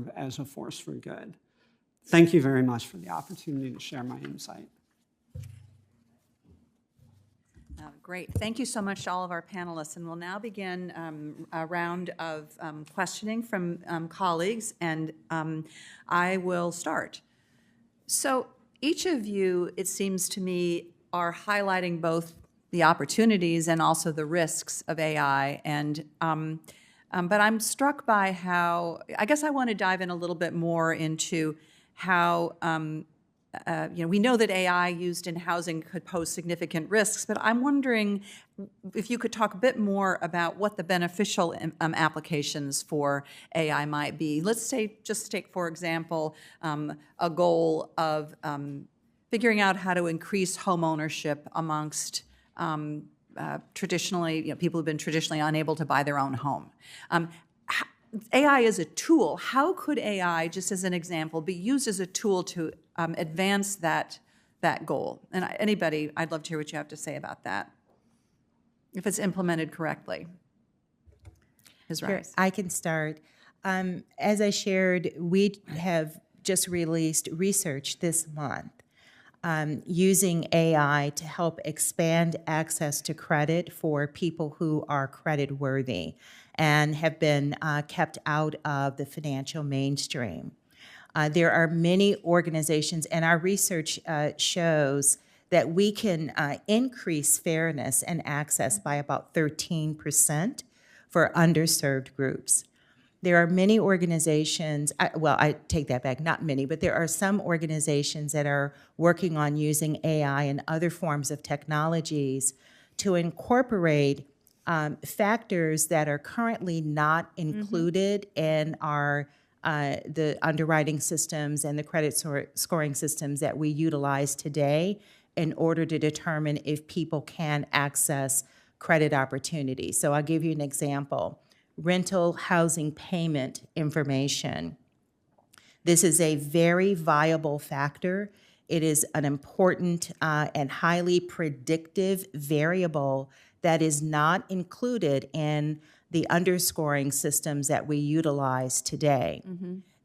serve as a force for good. Thank you very much for the opportunity to share my insight. Great. Thank you so much to all of our panelists. And we'll now begin a round of questioning from colleagues, and I will start. So each of you, it seems to me, are highlighting both the opportunities and also the risks of AI. And but I'm struck by how, I guess I want to dive in a little bit more into how we know that AI used in housing could pose significant risks, but I'm wondering if you could talk a bit more about what the beneficial applications for AI might be. Let's say, just take, for example, a goal of figuring out how to increase home ownership amongst traditionally, people who've been traditionally unable to buy their own home. AI is a tool. How could AI, just as an example, be used as a tool to advance that goal? And anybody, I'd love to hear what you have to say about that, if it's implemented correctly. Sure, I can start. As I shared, we have just released research this month using AI to help expand access to credit for people who are credit worthy and have been kept out of the financial mainstream. There are many organizations, and our research shows that we can increase fairness and access by about 13% for underserved groups. There are many organizations, well, I take that back, not many, but there are some organizations that are working on using AI and other forms of technologies to incorporate factors that are currently not included in our the underwriting systems and the credit scoring systems that we utilize today in order to determine if people can access credit opportunities. So I'll give you an example. Rental housing payment information. This is a very viable factor. It is an important and highly predictive variable that is not included in the underscoring systems that we utilize today.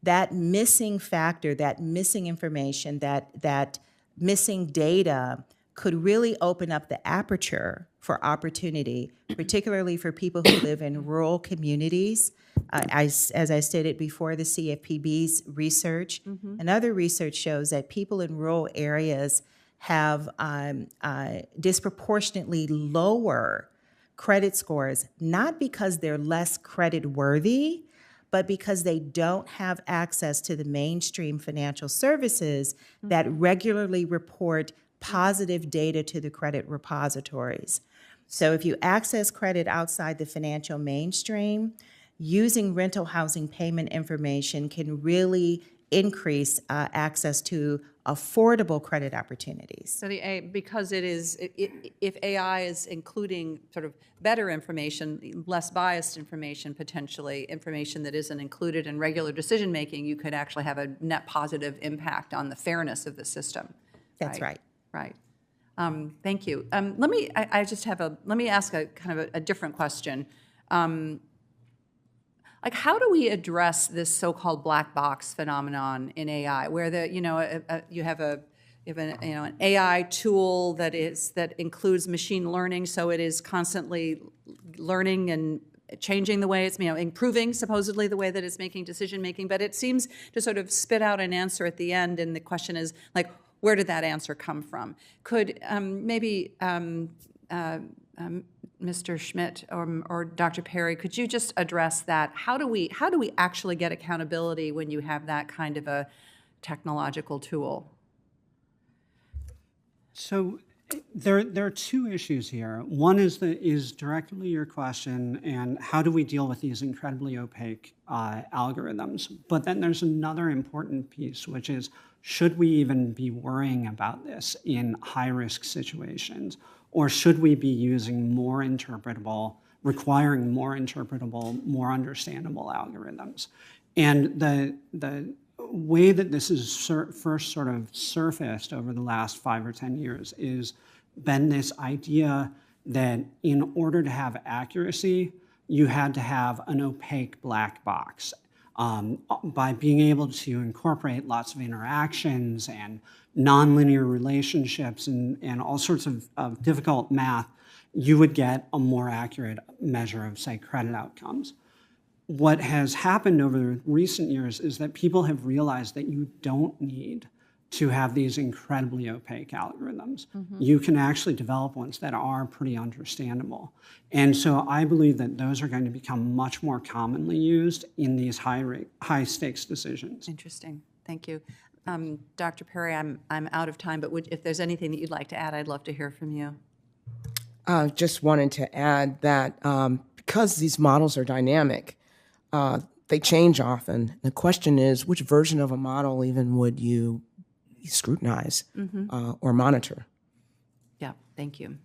That missing factor, that missing information, that missing data could really open up the aperture for opportunity, particularly for people who live in rural communities. As I stated before, the CFPB's research and other research shows that people in rural areas have disproportionately lower credit scores, not because they're less credit worthy, but because they don't have access to the mainstream financial services that regularly report positive data to the credit repositories. So if you access credit outside the financial mainstream, using rental housing payment information can really increase access to affordable credit opportunities. So because it is, if AI is including sort of better information, less biased information, potentially information that isn't included in regular decision making, you could actually have a net positive impact on the fairness of the system. That's right. Right. Thank you. Let me ask a kind of a different question. Like, how do we address this so-called black box phenomenon in AI, where you have an AI tool that includes machine learning, so it is constantly learning and changing the way it's, improving supposedly the way that it's making decision making, but it seems to sort of spit out an answer at the end, and the question is, like, where did that answer come from? Could Mr. Schmidt or Dr. Perry, could you just address that? How do we actually get accountability when you have that kind of a technological tool? So there are two issues here. One is directly your question, and how do we deal with these incredibly opaque algorithms? But then there's another important piece, which is, should we even be worrying about this in high-risk situations? Or should we be using more interpretable, requiring more interpretable, more understandable algorithms? And the way that this is first sort of surfaced over the last 5 or 10 years is been this idea that in order to have accuracy, you had to have an opaque black box. by being able to incorporate lots of interactions and nonlinear relationships and all sorts of difficult math, you would get a more accurate measure of, say, credit outcomes. What has happened over recent years is that people have realized that you don't need to have these incredibly opaque algorithms. You can actually develop ones that are pretty understandable. And so I believe that those are going to become much more commonly used in these high stakes decisions. Interesting. Thank you. Dr. Perry, I'm out of time, but if there's anything that you'd like to add, I'd love to hear from you. Just wanted to add that because these models are dynamic, they change often. The question is, which version of a model even would you scrutinize or monitor? Yeah, thank you.